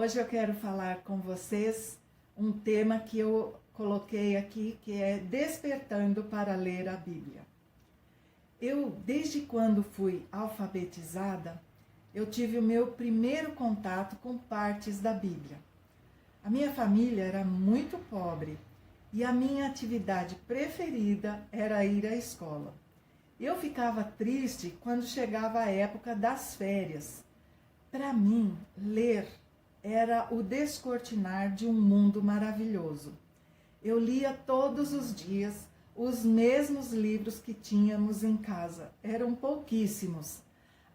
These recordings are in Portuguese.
Hoje eu quero falar com vocês um tema que eu coloquei aqui, que é despertando para ler a Bíblia. Eu, desde quando fui alfabetizada, eu tive o meu primeiro contato com partes da Bíblia. A minha família era muito pobre e a minha atividade preferida era ir à escola. Eu ficava triste quando chegava a época das férias. Para mim, ler era o descortinar de um mundo maravilhoso. Eu lia todos os dias os mesmos livros que tínhamos em casa. Eram pouquíssimos.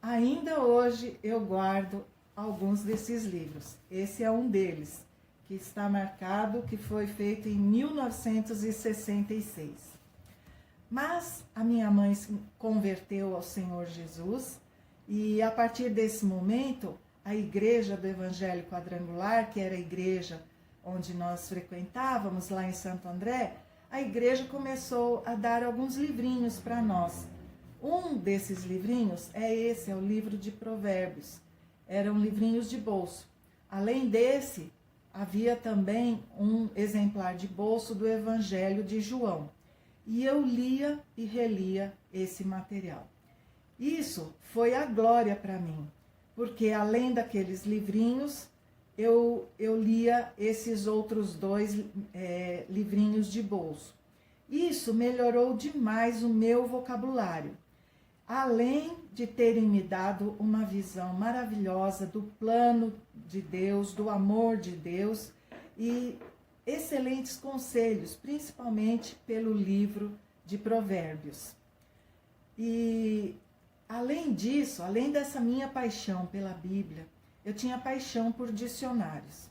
Ainda hoje eu guardo alguns desses livros. Esse é um deles, que está marcado, que foi feito em 1966. Mas a minha mãe se converteu ao Senhor Jesus e a partir desse momento a igreja do Evangelho Quadrangular, que era a igreja onde nós frequentávamos lá em Santo André, a igreja começou a dar alguns livrinhos para nós. Um desses livrinhos é o livro de Provérbios. Eram livrinhos de bolso. Além desse, havia também um exemplar de bolso do Evangelho de João. E eu lia e relia esse material. Isso foi a glória para mim, porque além daqueles livrinhos, eu lia esses outros dois livrinhos de bolso. Isso melhorou demais o meu vocabulário, além de terem me dado uma visão maravilhosa do plano de Deus, do amor de Deus e excelentes conselhos, principalmente pelo livro de Provérbios. E além disso, além dessa minha paixão pela Bíblia, eu tinha paixão por dicionários.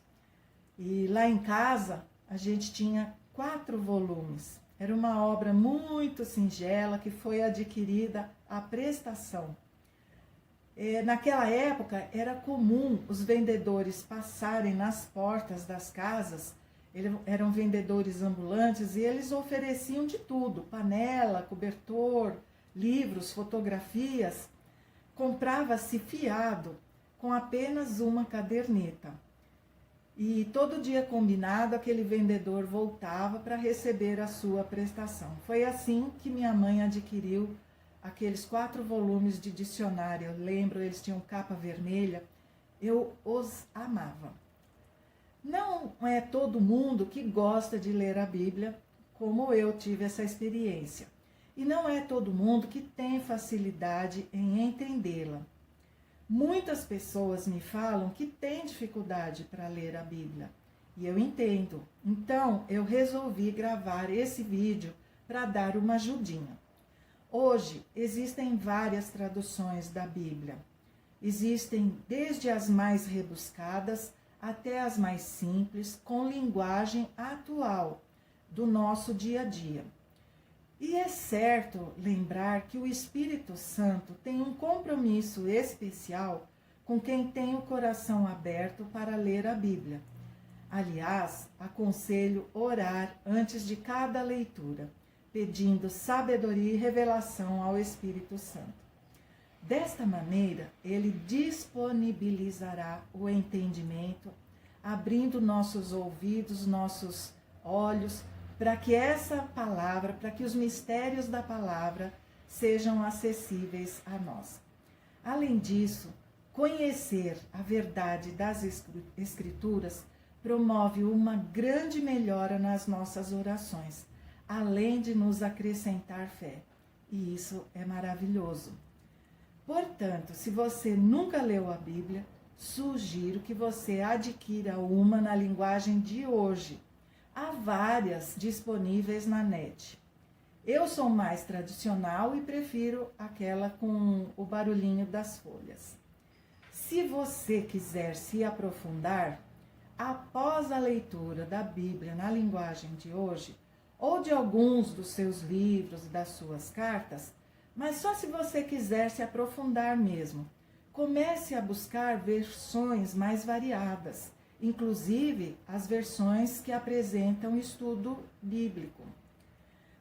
E lá em casa, a gente tinha 4 volumes. Era uma obra muito singela que foi adquirida à prestação. Naquela época, era comum os vendedores passarem nas portas das casas. Eram vendedores ambulantes e eles ofereciam de tudo: panela, cobertor, livros, fotografias. Comprava-se fiado com apenas uma caderneta. E todo dia combinado, aquele vendedor voltava para receber a sua prestação. Foi assim que minha mãe adquiriu aqueles 4 volumes de dicionário. Eu lembro, eles tinham capa vermelha. Eu os amava. Não é todo mundo que gosta de ler a Bíblia, como eu tive essa experiência. E não é todo mundo que tem facilidade em entendê-la. Muitas pessoas me falam que têm dificuldade para ler a Bíblia. E eu entendo. Então, eu resolvi gravar esse vídeo para dar uma ajudinha. Hoje, existem várias traduções da Bíblia. Existem desde as mais rebuscadas até as mais simples, com linguagem atual do nosso dia a dia. E é certo lembrar que o Espírito Santo tem um compromisso especial com quem tem o coração aberto para ler a Bíblia. Aliás, aconselho orar antes de cada leitura, pedindo sabedoria e revelação ao Espírito Santo. Desta maneira, ele disponibilizará o entendimento, abrindo nossos ouvidos, nossos olhos, para que essa palavra, para que os mistérios da palavra sejam acessíveis a nós. Além disso, conhecer a verdade das Escrituras promove uma grande melhora nas nossas orações, além de nos acrescentar fé. E isso é maravilhoso. Portanto, se você nunca leu a Bíblia, sugiro que você adquira uma na linguagem de hoje. Há várias disponíveis na net. Eu sou mais tradicional e prefiro aquela com o barulhinho das folhas. Se você quiser se aprofundar, após a leitura da Bíblia na linguagem de hoje, ou de alguns dos seus livros, das suas cartas, mas só se você quiser se aprofundar mesmo, comece a buscar versões mais variadas, inclusive as versões que apresentam estudo bíblico.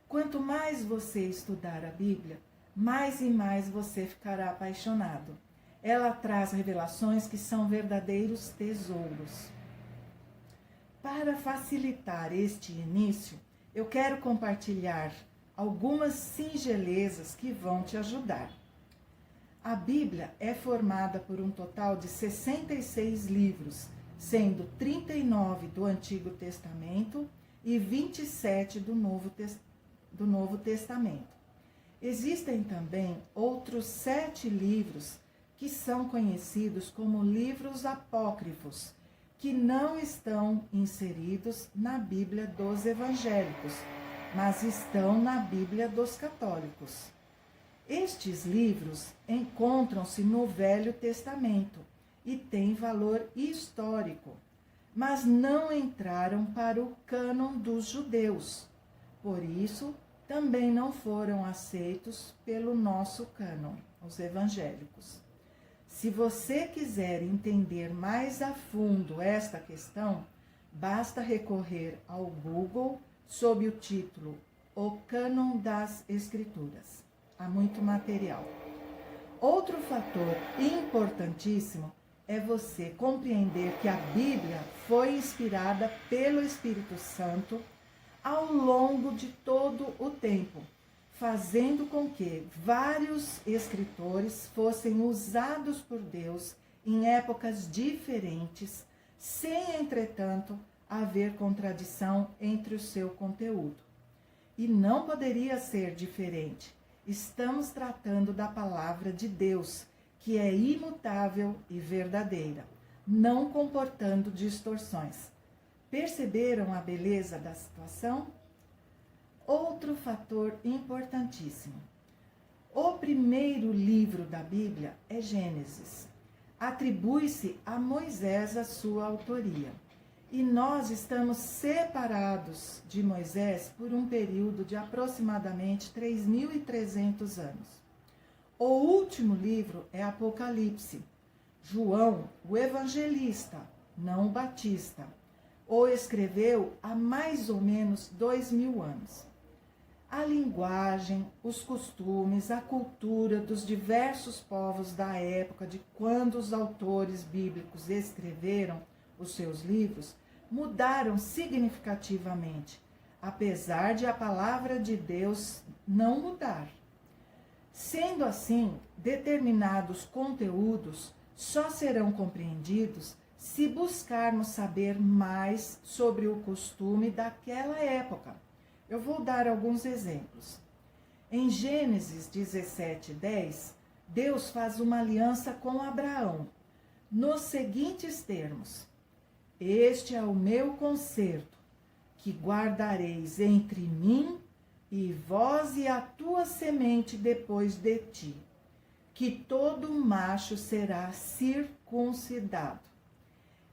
Quanto mais você estudar a Bíblia, mais e mais você ficará apaixonado. ela traz revelações que são verdadeiros tesouros. Para facilitar este início, eu quero compartilhar algumas singelezas que vão te ajudar. A Bíblia é formada por um total de 66 livros, sendo 39 do Antigo Testamento e 27 do Novo Testamento. Existem também outros 7 livros que são conhecidos como livros apócrifos, que não estão inseridos na Bíblia dos evangélicos, mas estão na Bíblia dos católicos. Estes livros encontram-se no Velho Testamento e têm valor histórico, mas não entraram para o cânon dos judeus. Por isso, também não foram aceitos pelo nosso cânon, os evangélicos. Se você quiser entender mais a fundo esta questão, basta recorrer ao Google sob o título O Cânon das Escrituras. Há muito material. Outro fator importantíssimo é você compreender que a Bíblia foi inspirada pelo Espírito Santo ao longo de todo o tempo, fazendo com que vários escritores fossem usados por Deus em épocas diferentes, sem, entretanto, haver contradição entre o seu conteúdo. E não poderia ser diferente. Estamos tratando da palavra de Deus, que é imutável e verdadeira, não comportando distorções. Perceberam a beleza da situação? Outro fator importantíssimo. O primeiro livro da Bíblia é Gênesis. Atribui-se a Moisés a sua autoria. E nós estamos separados de Moisés por um período de aproximadamente 3.300 anos. O último livro é Apocalipse. João, o evangelista, não o batista, o escreveu há mais ou menos 2.000 anos. A linguagem, os costumes, a cultura dos diversos povos da época de quando os autores bíblicos escreveram os seus livros mudaram significativamente, apesar de a palavra de Deus não mudar. Sendo assim, determinados conteúdos só serão compreendidos se buscarmos saber mais sobre o costume daquela época. Eu vou dar alguns exemplos. Em Gênesis 17:10, Deus faz uma aliança com Abraão, nos seguintes termos: Este é o meu concerto, que guardareis entre mim e vós e a tua semente depois de ti, que todo macho será circuncidado.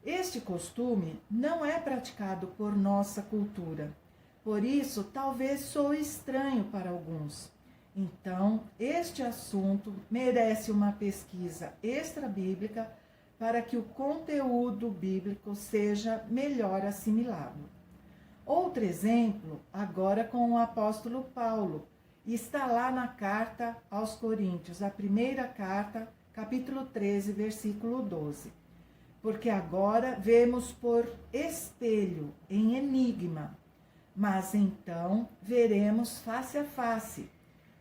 Este costume não é praticado por nossa cultura, por isso talvez soe estranho para alguns. Então, este assunto merece uma pesquisa extra-bíblica para que o conteúdo bíblico seja melhor assimilado. Outro exemplo, agora com o apóstolo Paulo, está lá na carta aos Coríntios, a primeira carta, capítulo 13, versículo 12. Porque agora vemos por espelho, em enigma, mas então veremos face a face.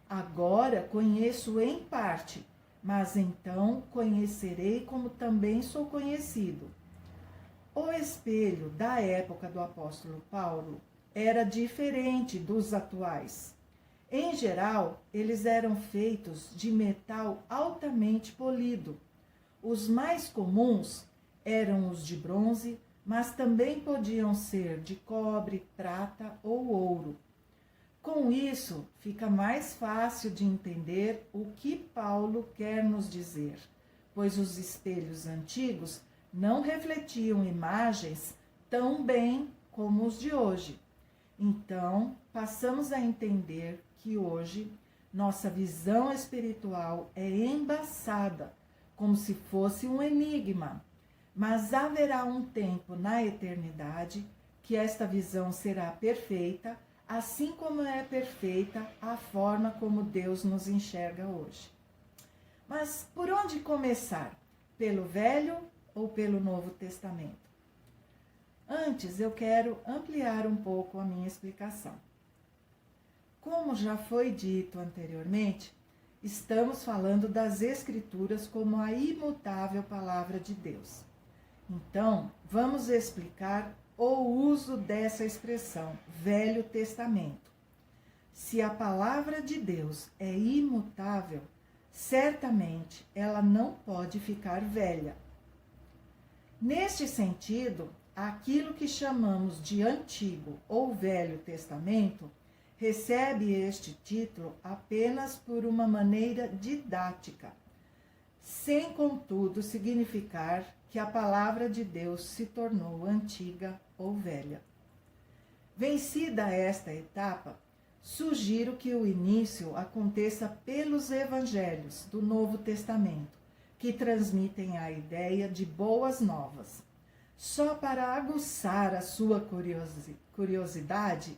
Agora conheço em parte, mas então conhecerei como também sou conhecido. O espelho da época do apóstolo Paulo era diferente dos atuais. Em geral, eles eram feitos de metal altamente polido. Os mais comuns eram os de bronze, mas também podiam ser de cobre, prata ou ouro. Com isso, fica mais fácil de entender o que Paulo quer nos dizer, pois os espelhos antigos não refletiam imagens tão bem como os de hoje. Então, passamos a entender que hoje nossa visão espiritual é embaçada, como se fosse um enigma. Mas haverá um tempo na eternidade que esta visão será perfeita, assim como é perfeita a forma como Deus nos enxerga hoje. Mas por onde começar? Pelo Velho ou pelo Novo Testamento? Antes, eu quero ampliar um pouco a minha explicação. Como já foi dito anteriormente, estamos falando das Escrituras como a imutável palavra de Deus. Então, vamos explicar o uso dessa expressão, Velho Testamento. Se a palavra de Deus é imutável, certamente ela não pode ficar velha. Neste sentido, aquilo que chamamos de Antigo ou Velho Testamento recebe este título apenas por uma maneira didática, sem, contudo, significar que a palavra de Deus se tornou antiga ou velha. Vencida esta etapa, sugiro que o início aconteça pelos evangelhos do Novo Testamento, que transmitem a ideia de boas novas. Só para aguçar a sua curiosidade,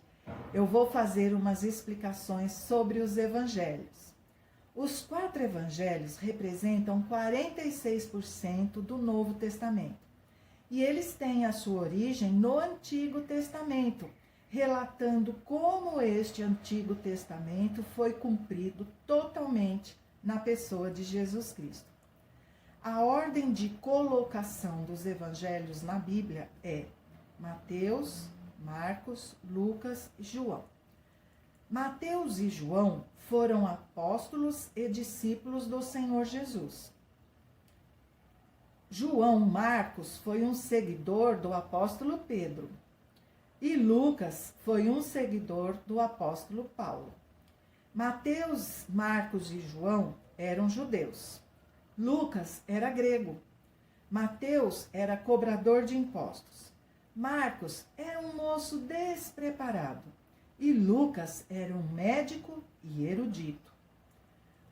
eu vou fazer umas explicações sobre os evangelhos. Os 4 evangelhos representam 46% do Novo Testamento. E eles têm a sua origem no Antigo Testamento, relatando como este Antigo Testamento foi cumprido totalmente na pessoa de Jesus Cristo. A ordem de colocação dos evangelhos na Bíblia é Mateus, Marcos, Lucas e João. Mateus e João foram apóstolos e discípulos do Senhor Jesus. João Marcos foi um seguidor do apóstolo Pedro. E Lucas foi um seguidor do apóstolo Paulo. Mateus, Marcos e João eram judeus. Lucas era grego. Mateus era cobrador de impostos. Marcos era um moço despreparado. E Lucas era um médico e erudito.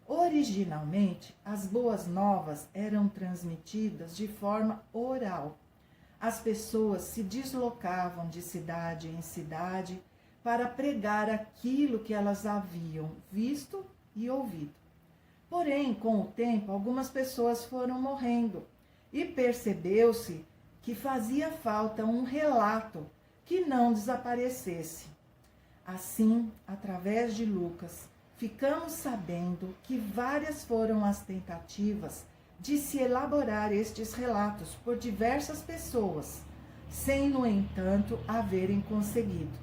Originalmente, as boas novas eram transmitidas de forma oral. As pessoas se deslocavam de cidade em cidade para pregar aquilo que elas haviam visto e ouvido. Porém, com o tempo, algumas pessoas foram morrendo e percebeu-se que fazia falta um relato que não desaparecesse. Assim, através de Lucas, ficamos sabendo que várias foram as tentativas de se elaborar estes relatos por diversas pessoas, sem, no entanto, haverem conseguido.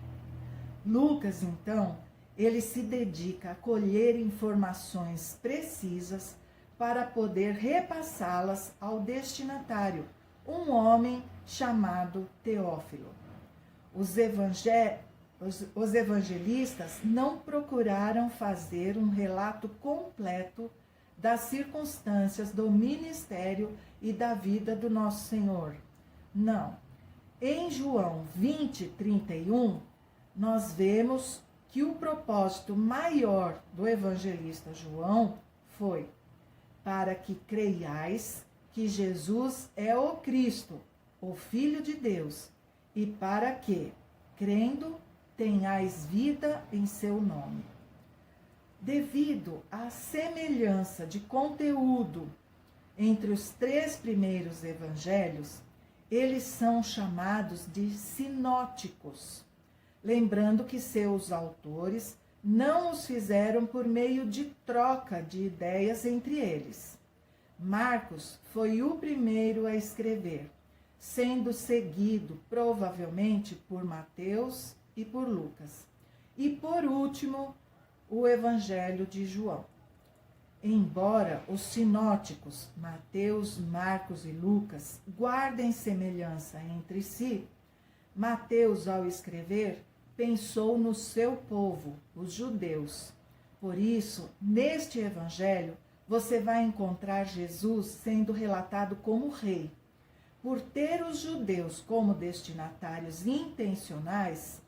Lucas, então, ele se dedica a colher informações precisas para poder repassá-las ao destinatário, um homem chamado Teófilo. Os evangelistas não procuraram fazer um relato completo das circunstâncias do ministério e da vida do nosso Senhor. Não. Em João 20:31, nós vemos que o propósito maior do evangelista João foi para que creiais que Jesus é o Cristo, o Filho de Deus, e para que, crendo, tenhais vida em seu nome. Devido à semelhança de conteúdo entre os 3 primeiros evangelhos, eles são chamados de sinóticos, lembrando que seus autores não os fizeram por meio de troca de ideias entre eles. Marcos foi o primeiro a escrever, sendo seguido provavelmente por Mateus e por Lucas. E por último, o Evangelho de João. Embora os sinóticos, Mateus, Marcos e Lucas, guardem semelhança entre si, Mateus, ao escrever, pensou no seu povo, os judeus. Por isso, neste Evangelho, você vai encontrar Jesus sendo relatado como rei. Por ter os judeus como destinatários intencionais,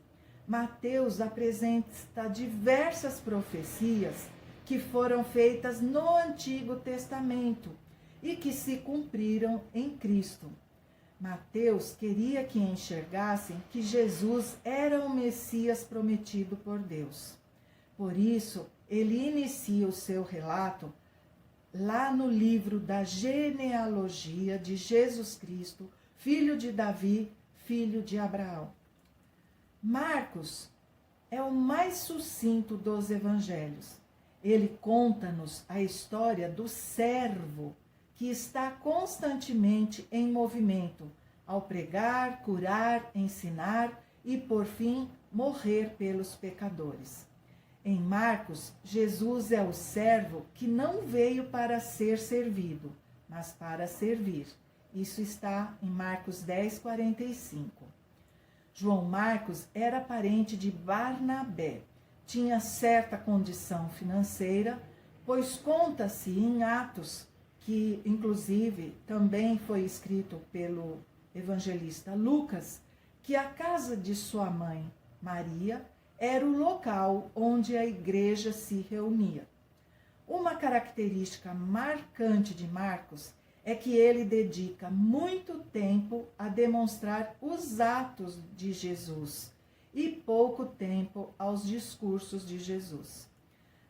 Mateus apresenta diversas profecias que foram feitas no Antigo Testamento e que se cumpriram em Cristo. Mateus queria que enxergassem que Jesus era o Messias prometido por Deus. Por isso, ele inicia o seu relato lá no livro da genealogia de Jesus Cristo, filho de Davi, filho de Abraão. Marcos é o mais sucinto dos evangelhos. Ele conta-nos a história do servo que está constantemente em movimento ao pregar, curar, ensinar e, por fim, morrer pelos pecadores. Em Marcos, Jesus é o servo que não veio para ser servido, mas para servir. Isso está em Marcos 10, 45. João Marcos era parente de Barnabé. Tinha certa condição financeira, pois conta-se em Atos, que inclusive também foi escrito pelo evangelista Lucas, que a casa de sua mãe, Maria, era o local onde a igreja se reunia. Uma característica marcante de Marcos é que ele dedica muito tempo a demonstrar os atos de Jesus e pouco tempo aos discursos de Jesus.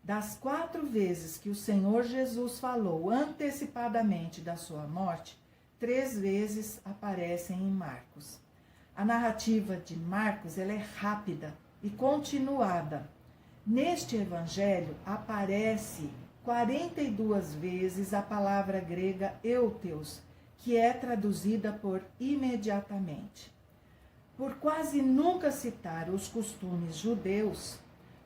Das 4 vezes que o Senhor Jesus falou antecipadamente da sua morte, 3 vezes aparecem em Marcos. A narrativa de Marcos ela é rápida e continuada. Neste evangelho aparece 42 vezes a palavra grega euteos, que é traduzida por imediatamente. Por quase nunca citar os costumes judeus,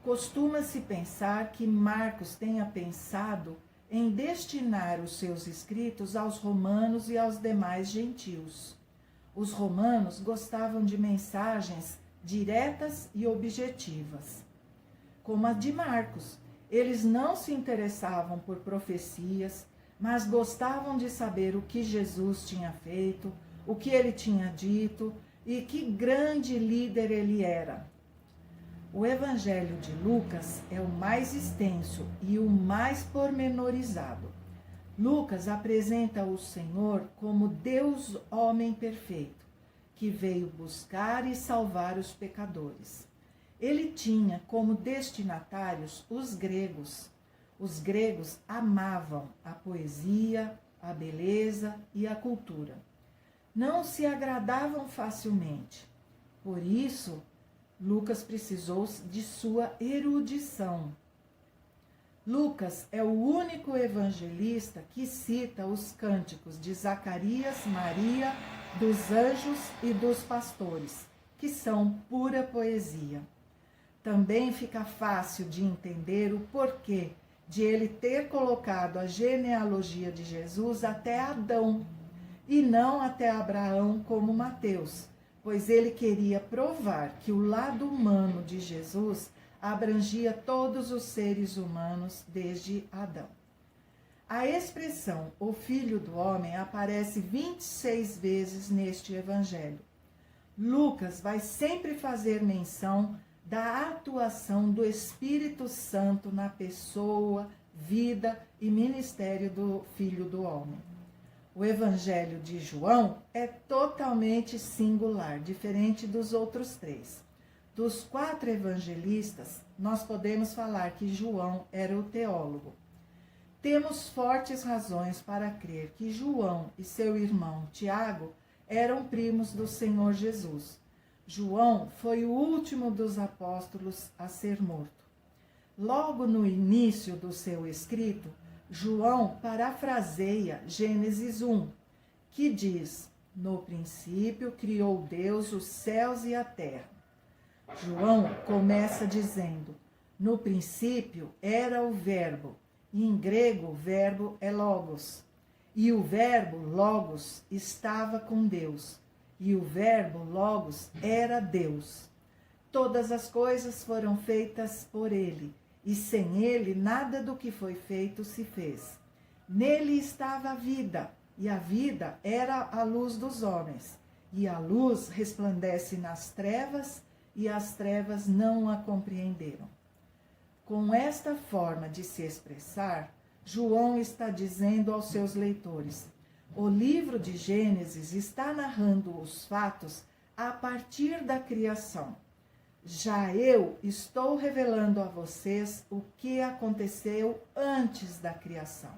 costuma-se pensar que Marcos tenha pensado em destinar os seus escritos aos romanos e aos demais gentios. Os romanos gostavam de mensagens diretas e objetivas, como a de Marcos. Eles não se interessavam por profecias, mas gostavam de saber o que Jesus tinha feito, o que ele tinha dito e que grande líder ele era. O Evangelho de Lucas é o mais extenso e o mais pormenorizado. Lucas apresenta o Senhor como Deus homem perfeito, que veio buscar e salvar os pecadores. Ele tinha como destinatários os gregos. Os gregos amavam a poesia, a beleza e a cultura. Não se agradavam facilmente. Por isso, Lucas precisou de sua erudição. Lucas é o único evangelista que cita os cânticos de Zacarias, Maria, dos anjos e dos pastores, que são pura poesia. Também fica fácil de entender o porquê de ele ter colocado a genealogia de Jesus até Adão e não até Abraão como Mateus, pois ele queria provar que o lado humano de Jesus abrangia todos os seres humanos desde Adão. A expressão "o Filho do Homem" aparece 26 vezes neste evangelho. Lucas vai sempre fazer menção da atuação do Espírito Santo na pessoa, vida e ministério do Filho do Homem. O Evangelho de João é totalmente singular, diferente dos outros 3. Dos 4 evangelistas, nós podemos falar que João era o teólogo. Temos fortes razões para crer que João e seu irmão Tiago eram primos do Senhor Jesus. João foi o último dos apóstolos a ser morto. Logo no início do seu escrito, João parafraseia Gênesis 1, que diz: "No princípio criou Deus os céus e a terra". João começa dizendo: "No princípio era o verbo", e em grego o verbo é logos. E o verbo logos estava com Deus, e o verbo logos era Deus. Todas as coisas foram feitas por ele, e sem ele nada do que foi feito se fez. Nele estava a vida, e a vida era a luz dos homens. E a luz resplandece nas trevas, e as trevas não a compreenderam. Com esta forma de se expressar, João está dizendo aos seus leitores: o livro de Gênesis está narrando os fatos a partir da criação. Já eu estou revelando a vocês o que aconteceu antes da criação.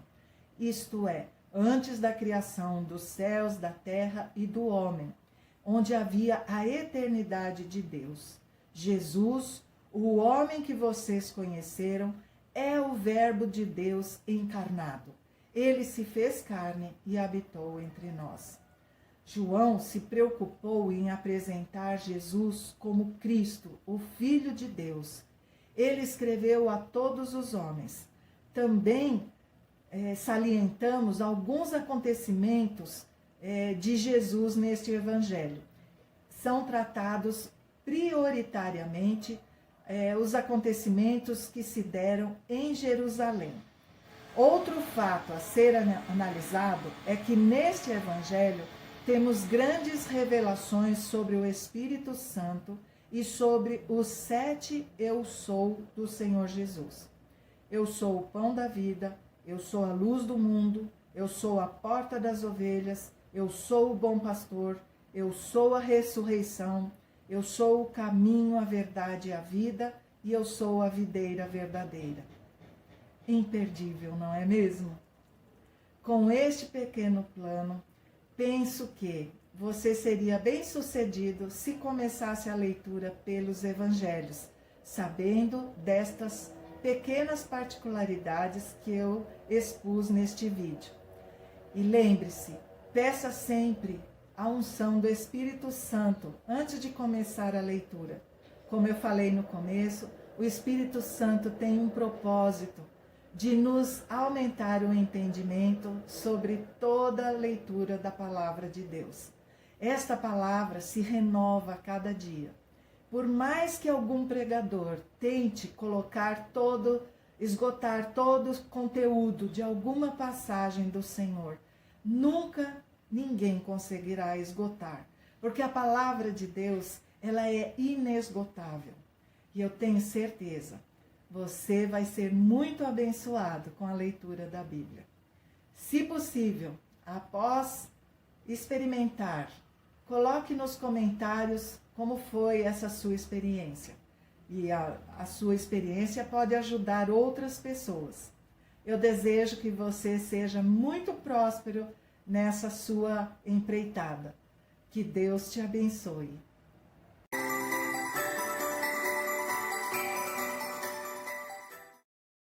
isto é, antes da criação dos céus, da terra e do homem, onde havia a eternidade de Deus. Jesus, o homem que vocês conheceram, é o Verbo de Deus encarnado. Ele se fez carne e habitou entre nós. João se preocupou em apresentar Jesus como Cristo, o Filho de Deus. Ele escreveu a todos os homens. Também salientamos alguns acontecimentos de Jesus neste evangelho. São tratados prioritariamente os acontecimentos que se deram em Jerusalém. Outro fato a ser analisado é que neste evangelho temos grandes revelações sobre o Espírito Santo e sobre os 7 eu sou do Senhor Jesus. Eu sou o pão da vida, eu sou a luz do mundo, eu sou a porta das ovelhas, eu sou o bom pastor, eu sou a ressurreição, eu sou o caminho, a verdade e a vida, e eu sou a videira verdadeira. Imperdível, não é mesmo? Com este pequeno plano, penso que você seria bem-sucedido se começasse a leitura pelos evangelhos, sabendo destas pequenas particularidades que eu expus neste vídeo. E lembre-se, peça sempre a unção do Espírito Santo antes de começar a leitura. Como eu falei no começo, o Espírito Santo tem um propósito de nos aumentar o entendimento sobre toda a leitura da palavra de Deus. Esta palavra se renova a cada dia. Por mais que algum pregador tente esgotar todo o conteúdo de alguma passagem do Senhor, nunca ninguém conseguirá esgotar, porque a palavra de Deus, ela é inesgotável. E eu tenho certeza, você vai ser muito abençoado com a leitura da Bíblia. Se possível, após experimentar, coloque nos comentários como foi essa sua experiência. E a sua experiência pode ajudar outras pessoas. Eu desejo que você seja muito próspero nessa sua empreitada. Que Deus te abençoe.